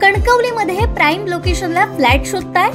कणकवलीमध्ये prime लोकेशनला flat शोधताय?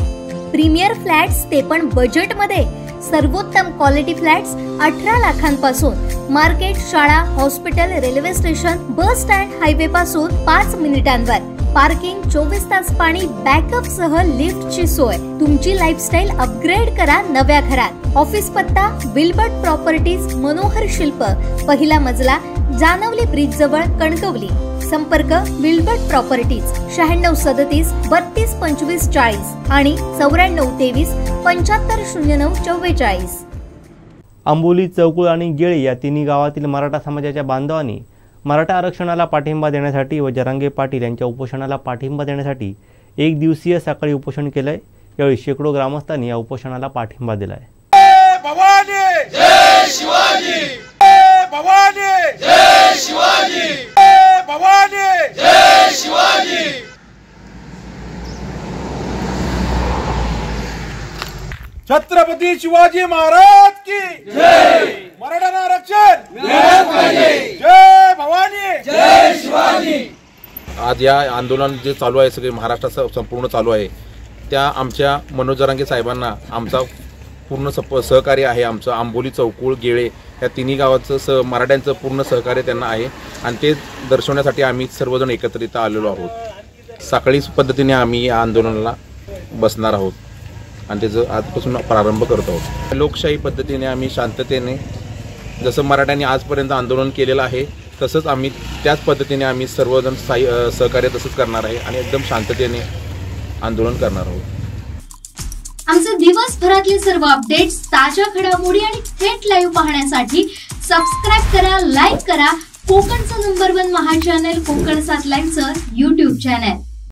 Premier flats ते पण बजेट मध्ये। सर्वोत्तम क्वालिटी फ्लॅट्स 18 लाखांपासून। मार्केट, शाळा, hospital, railway station, bus stand, highway पासून 5 मिनिटांवर। पार्किंग, 24 तास पाणी, बॅकअप सह लिफ्टची सोय। तुमची लाईफस्टाईल अपग्रेड करा नव्या घरात। ऑफिस पत्ता विल्बर्ट प्रॉपर्टीज, मनोहर शिल्प, पहिला मजला, जानवली ब्रिज जवळ, कणकवली। संपर्क विल्बर्ट प्रॉपर्टीज 9637 3225 40 आणि 9423 7509 44। आंबोली, चौकुळ आणि गेळे या तिन्ही गावातील मराठा समाजाच्या बांधवांनी मराठा आरक्षणाला पाठिंबा देण्यासाठी व जरांगे पाटील यांच्या उपोषणाला पाठिंबा देण्यासाठी एक दिवसीय सकाळी उपोषण केलंय। यावेळी शेकडो ग्रामस्थांनी या उपोषणाला पाठिंबा दिलाय। भवानी जय शिवाजी, भवानी जय शिवाजी, भवानी जय शिवाजी। छत्रपती शिवाजी महाराज की जय। मराठा आरक्षण मिळालं पाहिजे। जय भवानी जय शिवाजी। आज या आंदोलन जे चालू आहे सगळे महाराष्ट्रात संपूर्ण चालू आहे, त्या आमच्या मनोज जरांगे साहेबांना आमचा पूर्ण सहकार्य आहे। आमचं आंबोली, चौकुळ, गेळे या तिन्ही गावाचं मराठ्यांचं पूर्ण सहकार्य त्यांना आहे आणि ते दर्शवण्यासाठी आम्ही सर्वजण एकत्रित आलेलो आहोत। सकाळीच पद्धतीने आम्ही या आंदोलनाला बसणार आहोत आणि त्याचं आजपासून प्रारंभ करत आहोत। लोकशाही पद्धतीने आम्ही शांततेने, जसं मराठ्यांनी आजपर्यंत आंदोलन केलेलं आहे तसंच आम्ही त्याच पद्धतीने आम्ही सर्वजण सहकार्य तसंच करणार आहे आणि एकदम शांततेने आंदोलन करणार आहोत। आमचे दिवसभरातले सर्व अपडेट्स, ताज्या घडामोडी आणि थेट लाईव्ह पाहण्यासाठी सबस्क्राइब करा, लाईक करा कोकणचं नंबर 1 महा चॅनल कोकण 7 लाईव्हचं YouTube चॅनल।